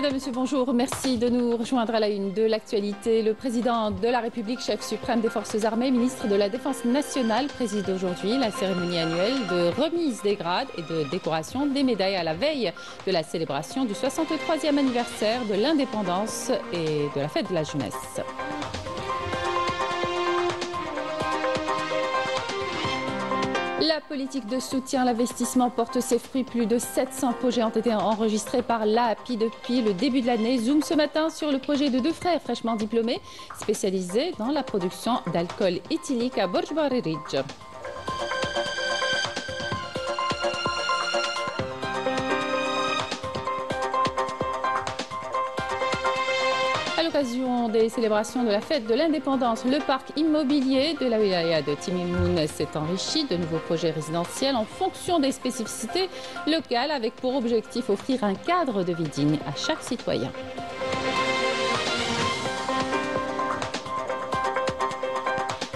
Madame, Monsieur, bonjour. Merci de nous rejoindre à la une de l'actualité. Le président de la République, chef suprême des forces armées, ministre de la Défense nationale, préside aujourd'hui la cérémonie annuelle de remise des grades et de décoration des médailles à la veille de la célébration du 63e anniversaire de l'indépendance et de la fête de la jeunesse. La politique de soutien à l'investissement porte ses fruits. Plus de 700 projets ont été enregistrés par l'AAPI depuis le début de l'année. Zoom ce matin sur le projet de deux frères fraîchement diplômés spécialisés dans la production d'alcool éthylique à Borj Bariri. À l'occasion des célébrations de la fête de l'indépendance, le parc immobilier de la wilaya de Timimoun s'est enrichi de nouveaux projets résidentiels en fonction des spécificités locales, avec pour objectif offrir un cadre de vie digne à chaque citoyen.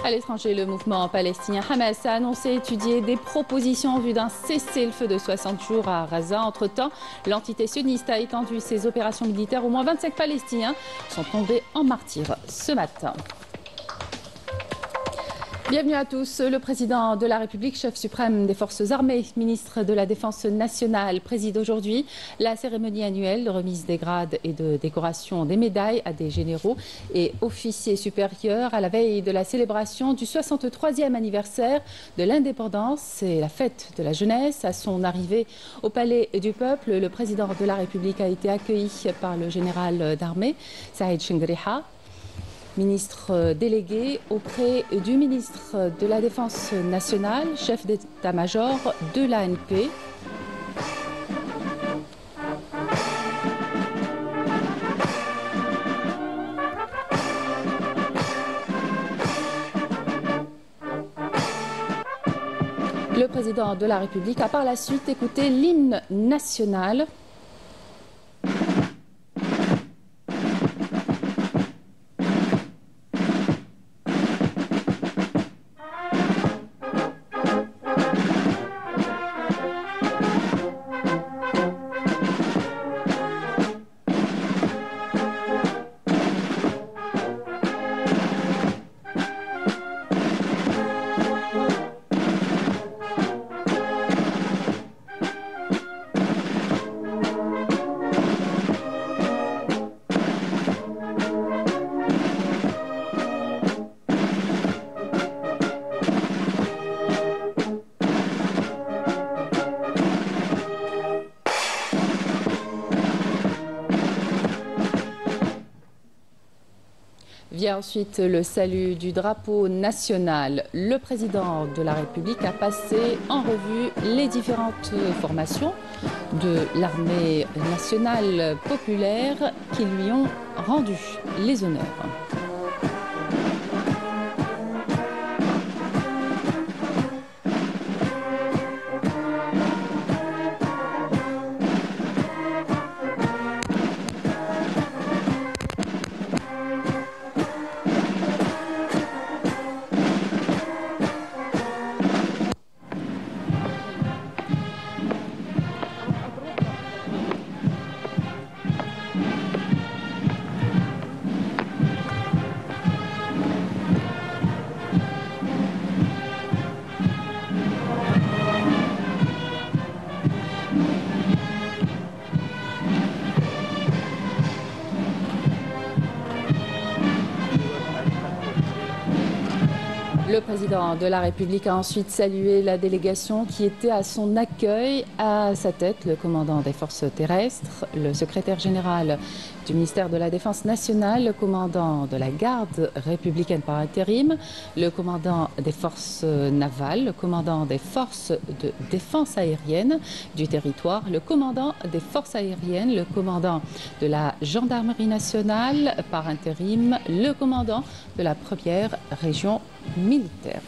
À l'étranger, le mouvement palestinien Hamas a annoncé étudier des propositions en vue d'un cessez-le-feu de 60 jours à Gaza. Entre-temps, l'entité sioniste a étendu ses opérations militaires. Au moins 25 Palestiniens sont tombés en martyrs ce matin. Bienvenue à tous. Le président de la République, chef suprême des forces armées, ministre de la Défense nationale, préside aujourd'hui la cérémonie annuelle de remise des grades et de décoration des médailles à des généraux et officiers supérieurs à la veille de la célébration du 63e anniversaire de l'indépendance et la fête de la jeunesse. À son arrivée au Palais du Peuple, le président de la République a été accueilli par le général d'armée, Saïd Chengriha, ministre délégué auprès du ministre de la Défense nationale, chef d'état-major de l'ANP. Le président de la République a par la suite écouté l'hymne national. Vient ensuite le salut du drapeau national. Le président de la République a passé en revue les différentes formations de l'armée nationale populaire qui lui ont rendu les honneurs. Le président de la République a ensuite salué la délégation qui était à son accueil. À sa tête, le commandant des forces terrestres, le secrétaire général du ministère de la Défense nationale, le commandant de la garde républicaine par intérim, le commandant des forces navales, le commandant des forces de défense aérienne du territoire, le commandant des forces aériennes, le commandant de la gendarmerie nationale par intérim, le commandant de la première région militaire.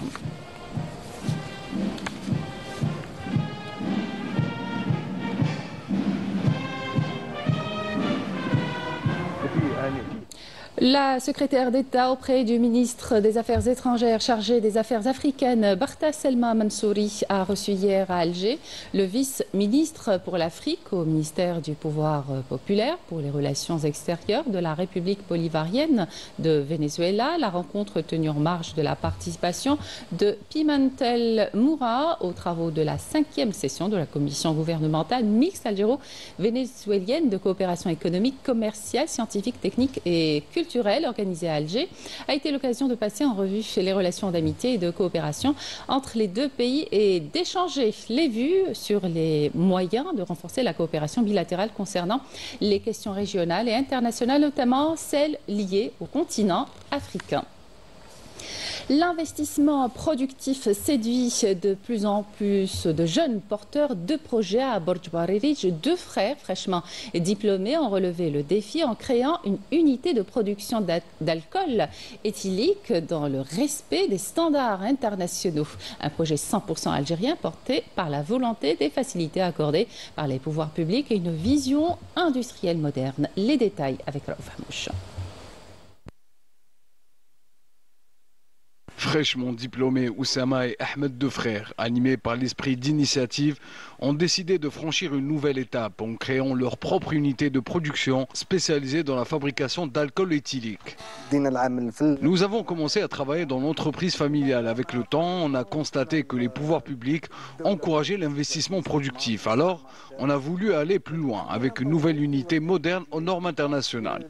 La secrétaire d'État auprès du ministre des Affaires étrangères chargé des Affaires africaines, Barta Selma Mansouri, a reçu hier à Alger le vice-ministre pour l'Afrique au ministère du Pouvoir populaire pour les relations extérieures de la République bolivarienne de Venezuela. La rencontre tenue en marge de la participation de Pimentel Moura aux travaux de la 5e session de la commission gouvernementale mixte algéro-vénézuélienne de coopération économique, commerciale, scientifique, technique et culturelle organisée à Alger a été l'occasion de passer en revue les relations d'amitié et de coopération entre les deux pays et d'échanger les vues sur les moyens de renforcer la coopération bilatérale concernant les questions régionales et internationales, notamment celles liées au continent africain. L'investissement productif séduit de plus en plus de jeunes porteurs de projets à Borj Bariri. Deux frères fraîchement diplômés ont relevé le défi en créant une unité de production d'alcool éthylique dans le respect des standards internationaux. Un projet 100% algérien porté par la volonté des facilités accordées par les pouvoirs publics et une vision industrielle moderne. Les détails avec Raouf Hamouch. Fraîchement diplômés, Oussama et Ahmed, deux frères, animés par l'esprit d'initiative, ont décidé de franchir une nouvelle étape en créant leur propre unité de production spécialisée dans la fabrication d'alcool éthylique. Nous avons commencé à travailler dans l'entreprise familiale. Avec le temps, on a constaté que les pouvoirs publics encourageaient l'investissement productif. Alors, on a voulu aller plus loin avec une nouvelle unité moderne aux normes internationales.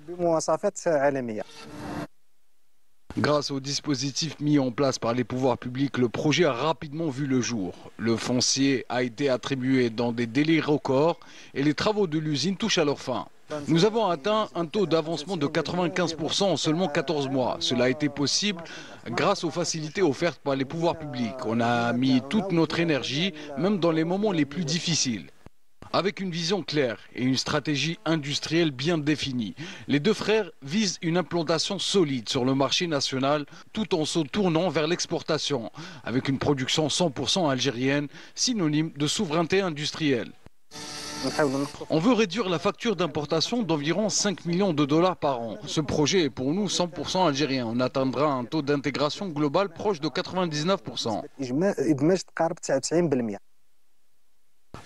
Grâce au dispositif mis en place par les pouvoirs publics, le projet a rapidement vu le jour. Le foncier a été attribué dans des délais records et les travaux de l'usine touchent à leur fin. Nous avons atteint un taux d'avancement de 95% en seulement 14 mois. Cela a été possible grâce aux facilités offertes par les pouvoirs publics. On a mis toute notre énergie, même dans les moments les plus difficiles. Avec une vision claire et une stratégie industrielle bien définie, les deux frères visent une implantation solide sur le marché national tout en se tournant vers l'exportation, avec une production 100% algérienne, synonyme de souveraineté industrielle. On veut réduire la facture d'importation d'environ 5 millions de dollars par an. Ce projet est pour nous 100% algérien. On atteindra un taux d'intégration global proche de 99%.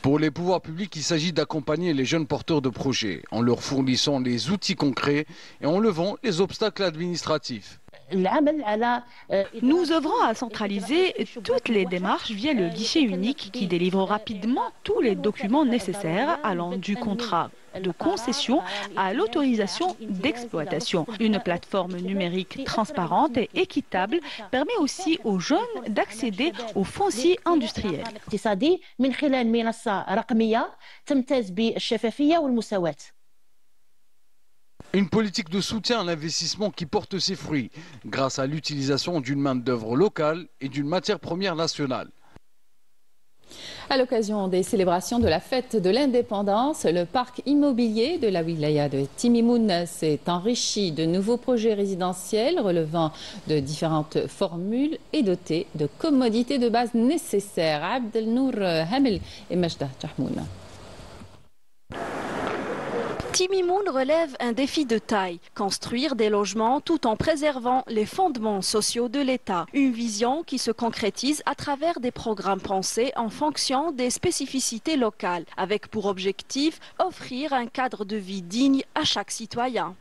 Pour les pouvoirs publics, il s'agit d'accompagner les jeunes porteurs de projets en leur fournissant les outils concrets et en levant les obstacles administratifs. Nous œuvrons à centraliser toutes les démarches via le guichet unique qui délivre rapidement tous les documents nécessaires allant du contrat de concession à l'autorisation d'exploitation. Une plateforme numérique transparente et équitable permet aussi aux jeunes d'accéder au foncier industriel. Une politique de soutien à l'investissement qui porte ses fruits grâce à l'utilisation d'une main-d'œuvre locale et d'une matière première nationale. À l'occasion des célébrations de la fête de l'indépendance, le parc immobilier de la wilaya de Timimoun s'est enrichi de nouveaux projets résidentiels relevant de différentes formules et dotés de commodités de base nécessaires. Abdelnour Hamel et Majdah Jahmoun. Timimoun relève un défi de taille, construire des logements tout en préservant les fondements sociaux de l'État. Une vision qui se concrétise à travers des programmes pensés en fonction des spécificités locales, avec pour objectif offrir un cadre de vie digne à chaque citoyen.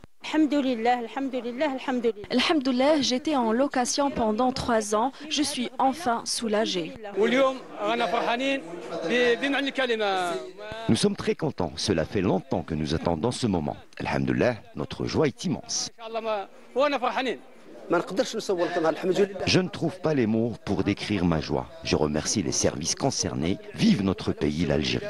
Alhamdoulilah, j'étais en location pendant 3 ans. Je suis enfin soulagée. Nous sommes très contents. Cela fait longtemps que nous attendons ce moment. Alhamdoulilah, notre joie est immense. Je ne trouve pas les mots pour décrire ma joie. Je remercie les services concernés. Vive notre pays, l'Algérie.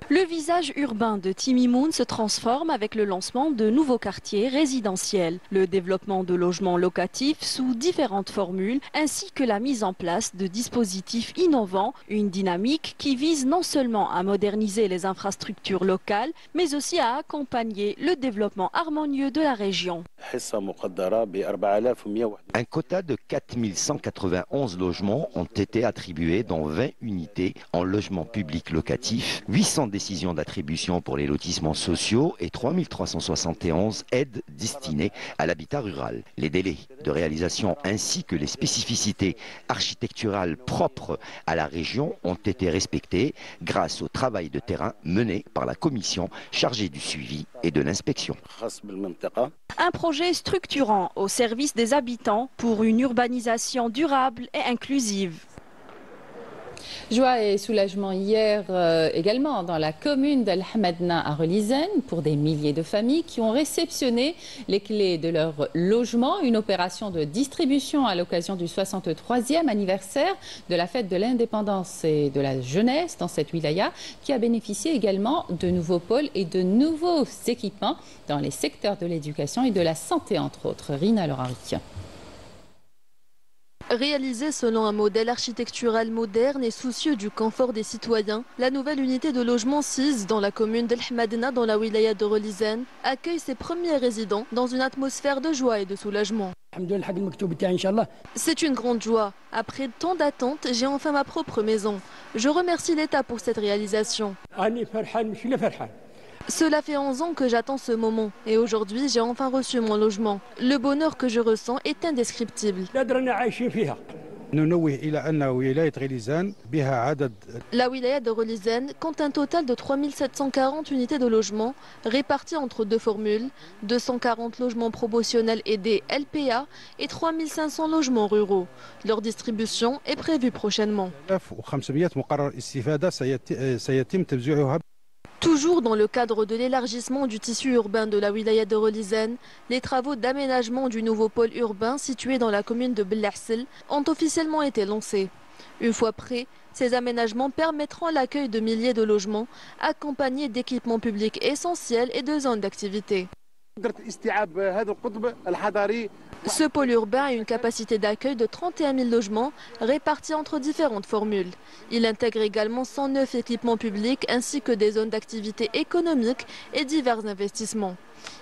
Le visage urbain de Timimoun se transforme avec le lancement de nouveaux quartiers résidentiels, le développement de logements locatifs sous différentes formules, ainsi que la mise en place de dispositifs innovants, une dynamique qui vise non seulement à moderniser les infrastructures locales, mais aussi à accompagner le développement harmonieux de la région. Un quota de 4191 logements ont été attribués dans 20 unités en logement public locatif, 800 décisions d'attribution pour les lotissements sociaux et 3371 aides destinées à l'habitat rural. Les délais de réalisation ainsi que les spécificités architecturales propres à la région ont été respectés grâce au travail de terrain mené par la commission chargée du suivi et de l'inspection. Un projet structurant au service des habitants pour une urbanisation durable et inclusive. Joie et soulagement hier également dans la commune d'Al Hamadna à Relizane pour des milliers de familles qui ont réceptionné les clés de leur logement. Une opération de distribution à l'occasion du 63e anniversaire de la fête de l'indépendance et de la jeunesse dans cette wilaya qui a bénéficié également de nouveaux pôles et de nouveaux équipements dans les secteurs de l'éducation et de la santé entre autres. Rina Lorari. Réalisée selon un modèle architectural moderne et soucieux du confort des citoyens, la nouvelle unité de logement 6 dans la commune d'Al Hamadna dans la wilaya de Relizane accueille ses premiers résidents dans une atmosphère de joie et de soulagement. C'est une grande joie. Après tant d'attentes, j'ai enfin ma propre maison. Je remercie l'État pour cette réalisation. Cela fait 11 ans que j'attends ce moment et aujourd'hui j'ai enfin reçu mon logement. Le bonheur que je ressens est indescriptible. La wilaya de Relizane compte un total de 3740 unités de logement réparties entre deux formules, 240 logements promotionnels aidés LPA et 3500 logements ruraux. Leur distribution est prévue prochainement. Toujours dans le cadre de l'élargissement du tissu urbain de la wilaya de Relizane, les travaux d'aménagement du nouveau pôle urbain situé dans la commune de Belahsel ont officiellement été lancés. Une fois prêts, ces aménagements permettront l'accueil de milliers de logements accompagnés d'équipements publics essentiels et de zones d'activité. Ce pôle urbain a une capacité d'accueil de 31 000 logements répartis entre différentes formules. Il intègre également 109 équipements publics ainsi que des zones d'activité économique et divers investissements.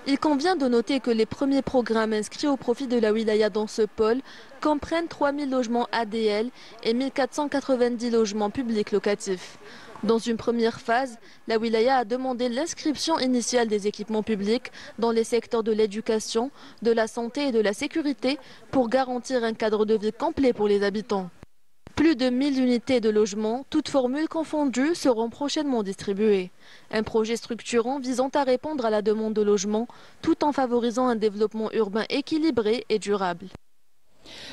Il convient de noter que les premiers programmes inscrits au profit de la wilaya dans ce pôle comprennent 3 000 logements ADL et 1 490 logements publics locatifs. Dans une première phase, la wilaya a demandé l'inscription initiale des équipements publics dans les secteurs de l'éducation, de la santé et de la sécurité pour garantir un cadre de vie complet pour les habitants. Plus de 1000 unités de logement, toutes formules confondues, seront prochainement distribuées. Un projet structurant visant à répondre à la demande de logement tout en favorisant un développement urbain équilibré et durable.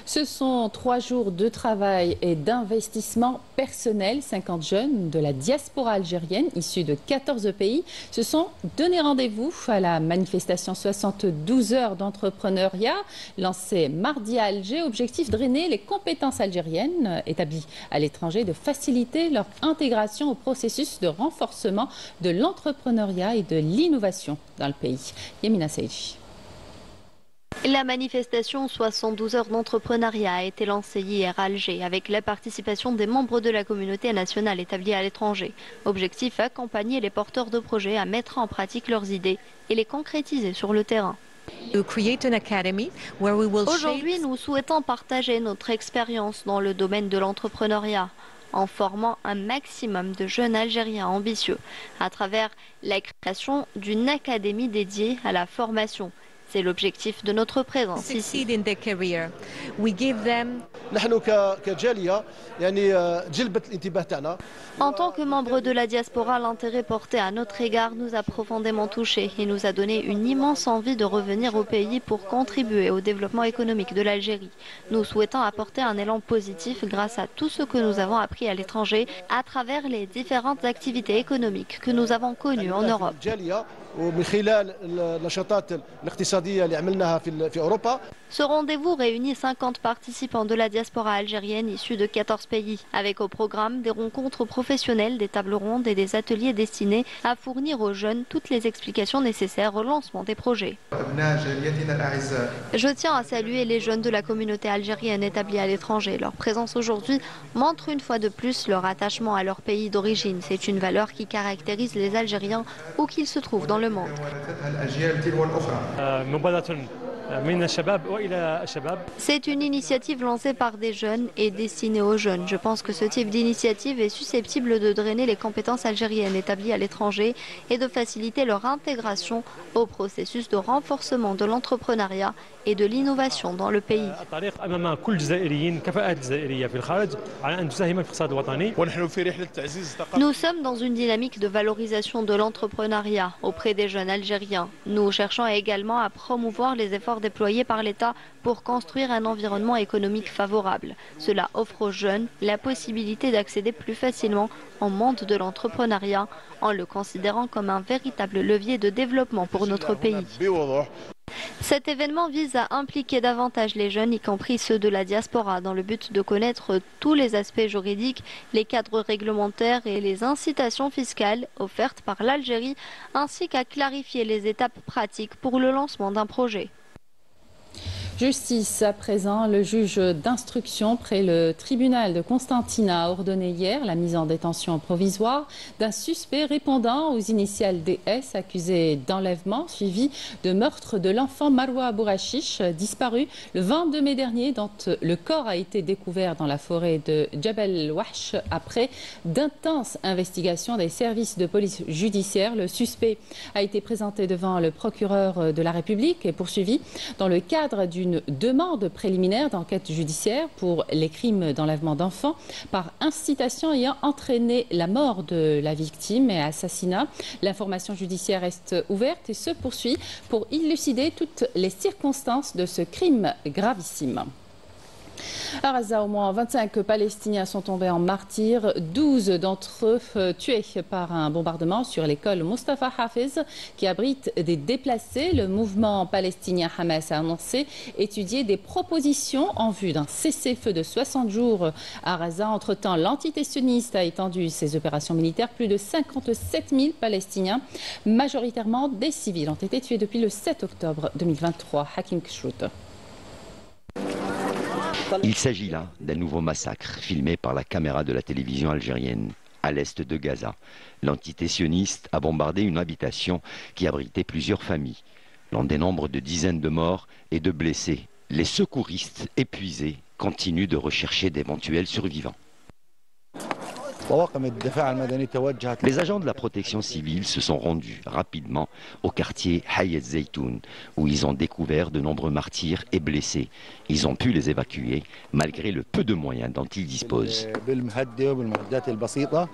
Ce sont 3 jours de travail et d'investissement personnel. 50 jeunes de la diaspora algérienne issus de 14 pays se sont donné rendez-vous à la manifestation 72 heures d'entrepreneuriat lancée mardi à Alger. Objectif: drainer les compétences algériennes établies à l'étranger, de faciliter leur intégration au processus de renforcement de l'entrepreneuriat et de l'innovation dans le pays. Yamina Seydji. La manifestation 72 heures d'entrepreneuriat a été lancée hier à Alger avec la participation des membres de la communauté nationale établie à l'étranger. Objectif: accompagner les porteurs de projets à mettre en pratique leurs idées et les concrétiser sur le terrain. Aujourd'hui, nous souhaitons partager notre expérience dans le domaine de l'entrepreneuriat en formant un maximum de jeunes Algériens ambitieux à travers la création d'une académie dédiée à la formation. C'est l'objectif de notre présence ici. En tant que membre de la diaspora, l'intérêt porté à notre égard nous a profondément touchés et nous a donné une immense envie de revenir au pays pour contribuer au développement économique de l'Algérie. Nous souhaitons apporter un élan positif grâce à tout ce que nous avons appris à l'étranger à travers les différentes activités économiques que nous avons connues en Europe. Ce rendez-vous réunit 50 participants de la diaspora algérienne issus de 14 pays, avec au programme des rencontres professionnelles, des tables rondes et des ateliers destinés à fournir aux jeunes toutes les explications nécessaires au lancement des projets. Je tiens à saluer les jeunes de la communauté algérienne établie à l'étranger. Leur présence aujourd'hui montre une fois de plus leur attachement à leur pays d'origine. C'est une valeur qui caractérise les Algériens où qu'ils se trouvent dans le monde. C'est une initiative lancée par des jeunes et destinée aux jeunes. Je pense que ce type d'initiative est susceptible de drainer les compétences algériennes établies à l'étranger et de faciliter leur intégration au processus de renforcement de l'entrepreneuriat et de l'innovation dans le pays. Nous sommes dans une dynamique de valorisation de l'entrepreneuriat auprès des jeunes algériens. Nous cherchons également à promouvoir les efforts déployés par l'État pour construire un environnement économique favorable. Cela offre aux jeunes la possibilité d'accéder plus facilement au monde de l'entrepreneuriat en le considérant comme un véritable levier de développement pour notre pays. Cet événement vise à impliquer davantage les jeunes, y compris ceux de la diaspora, dans le but de connaître tous les aspects juridiques, les cadres réglementaires et les incitations fiscales offertes par l'Algérie, ainsi qu'à clarifier les étapes pratiques pour le lancement d'un projet. Justice à présent, le juge d'instruction près le tribunal de Constantine a ordonné hier la mise en détention provisoire d'un suspect répondant aux initiales DS accusé d'enlèvement suivi de meurtre de l'enfant Marwa Bourachiche disparu le 22 mai dernier dont le corps a été découvert dans la forêt de Jabal Wahsh après d'intenses investigations des services de police judiciaire. Le suspect a été présenté devant le procureur de la République et poursuivi dans le cadre d'une demande préliminaire d'enquête judiciaire pour les crimes d'enlèvement d'enfants par incitation ayant entraîné la mort de la victime et assassinat. L'information judiciaire reste ouverte et se poursuit pour élucider toutes les circonstances de ce crime gravissime. À Gaza, au moins 25 Palestiniens sont tombés en martyrs, 12 d'entre eux tués par un bombardement sur l'école Mustafa Hafez qui abrite des déplacés. Le mouvement palestinien Hamas a annoncé étudier des propositions en vue d'un cessez-le-feu de 60 jours à Gaza. Entre-temps, l'entité sioniste a étendu ses opérations militaires. Plus de 57 000 Palestiniens, majoritairement des civils, ont été tués depuis le 7 octobre 2023. Hakim Kshrout. Il s'agit là d'un nouveau massacre filmé par la caméra de la télévision algérienne. À l'est de Gaza, l'entité sioniste a bombardé une habitation qui abritait plusieurs familles. L'on dénombre de dizaines de morts et de blessés. Les secouristes, épuisés, continuent de rechercher d'éventuels survivants. Les agents de la protection civile se sont rendus rapidement au quartier Hayat Zeytoun, où ils ont découvert de nombreux martyrs et blessés. Ils ont pu les évacuer malgré le peu de moyens dont ils disposent.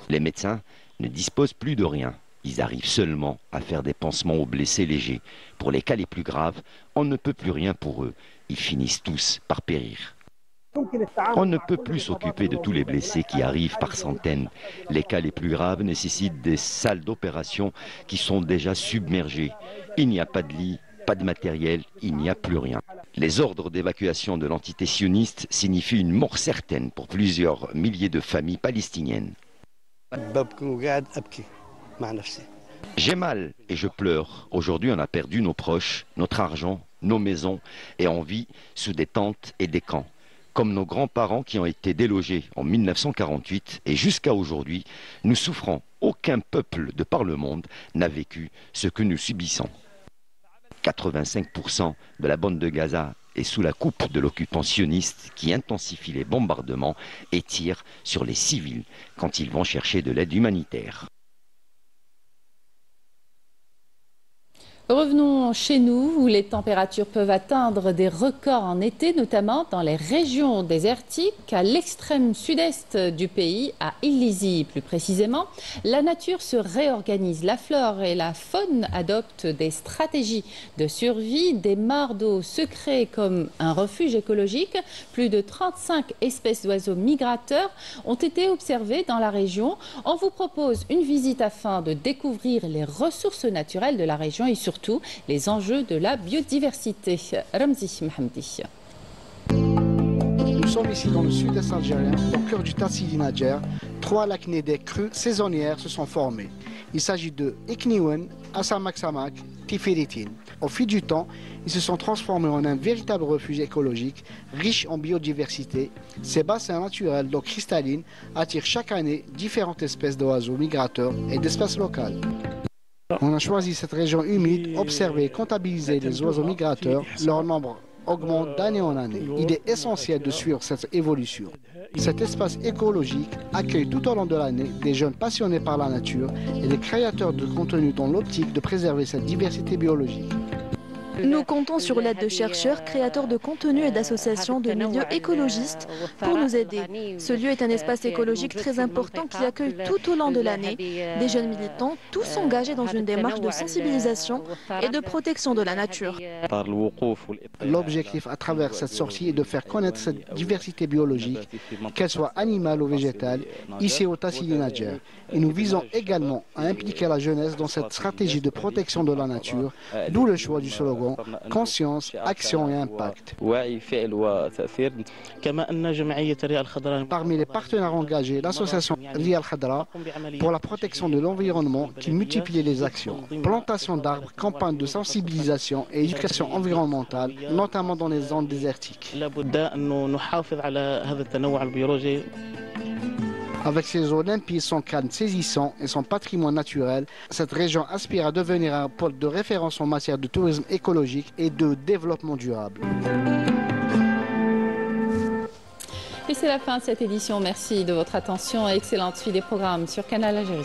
Les médecins ne disposent plus de rien. Ils arrivent seulement à faire des pansements aux blessés légers. Pour les cas les plus graves, on ne peut plus rien pour eux. Ils finissent tous par périr. On ne peut plus s'occuper de tous les blessés qui arrivent par centaines. Les cas les plus graves nécessitent des salles d'opération qui sont déjà submergées. Il n'y a pas de lit, pas de matériel, il n'y a plus rien. Les ordres d'évacuation de l'entité sioniste signifient une mort certaine pour plusieurs milliers de familles palestiniennes. J'ai mal et je pleure. Aujourd'hui, on a perdu nos proches, notre argent, nos maisons et on vit sous des tentes et des camps. Comme nos grands-parents qui ont été délogés en 1948 et jusqu'à aujourd'hui, nous souffrons. Aucun peuple de par le monde n'a vécu ce que nous subissons. 85% de la bande de Gaza est sous la coupe de l'occupant sioniste qui intensifie les bombardements et tire sur les civils quand ils vont chercher de l'aide humanitaire. Revenons chez nous où les températures peuvent atteindre des records en été, notamment dans les régions désertiques. À l'extrême sud-est du pays, à Illizi plus précisément, la nature se réorganise. La flore et la faune adoptent des stratégies de survie. Des mares d'eau se créent comme un refuge écologique. Plus de 35 espèces d'oiseaux migrateurs ont été observées dans la région. On vous propose une visite afin de découvrir les ressources naturelles de la région et surtout les enjeux de la biodiversité. Ramzi Mohamdi. Nous sommes ici dans le sud-est algérien, au cœur du Tassili Nadjer. 3 lacs des crues saisonnières se sont formés. Il s'agit de Ikniwen, Asamak-Samak, Tifiritin. Au fil du temps, ils se sont transformés en un véritable refuge écologique, riche en biodiversité. Ces bassins naturels d'eau cristalline attirent chaque année différentes espèces d'oiseaux migrateurs et d'espèces locales. On a choisi cette région humide, observer et comptabiliser les oiseaux migrateurs. Leur nombre augmente d'année en année. Il est essentiel de suivre cette évolution. Cet espace écologique accueille tout au long de l'année des jeunes passionnés par la nature et des créateurs de contenu dans l'optique de préserver cette diversité biologique. Nous comptons sur l'aide de chercheurs, créateurs de contenu et d'associations de milieux écologistes pour nous aider. Ce lieu est un espace écologique très important qui accueille tout au long de l'année des jeunes militants, tous engagés dans une démarche de sensibilisation et de protection de la nature. L'objectif à travers cette sortie est de faire connaître cette diversité biologique, qu'elle soit animale ou végétale, ici au Tassili Nadjer. Et nous visons également à impliquer la jeunesse dans cette stratégie de protection de la nature, d'où le choix du slogan conscience, action et impact. Parmi les partenaires engagés, l'association Ria Al-Khadra pour la protection de l'environnement qui multiplie les actions. Plantation d'arbres, campagne de sensibilisation et éducation environnementale, notamment dans les zones désertiques. Avec ses eaux limpides, son calme saisissant et son patrimoine naturel, cette région aspire à devenir un pôle de référence en matière de tourisme écologique et de développement durable. Et c'est la fin de cette édition. Merci de votre attention et excellente suite des programmes sur Canal Algérie.